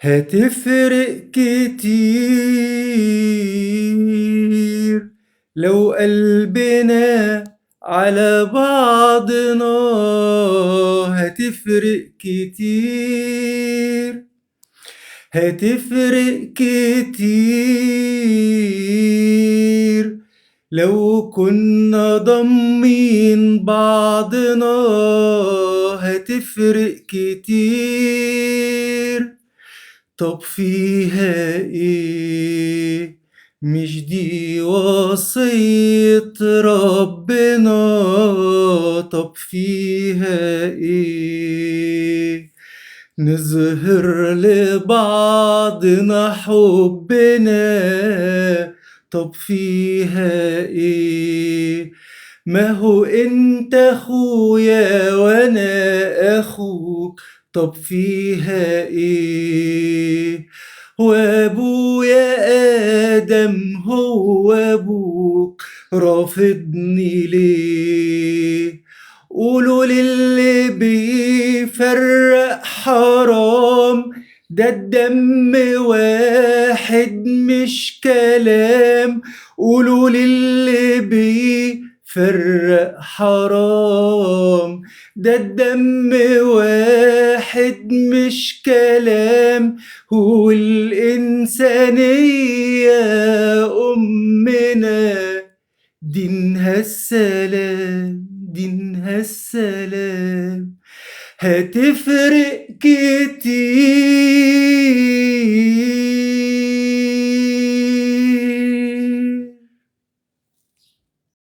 هتفرق كتير لو قلبنا على بعضنا. هتفرق كتير، هتفرق كتير لو كنا ضامنين بعضنا. هتفرق كتير. طب فيها ايه؟ مش دي وصية ربنا؟ طب فيها ايه؟ نظهر لبعضنا حبنا. طب فيها ايه؟ ما هو انت اخويا وانا اخوك. طب فيها ايه؟ وابويا ادم هو ابوك، رافضني ليه؟ قولوا للي بيفرق حرام، ده الدم واحد مش كلام. قولوا للي بيفرق حرام، ده الدم واحد مش كلام. والإنسانية أمنا، دينها السلام، دينها السلام. هتفرق كتير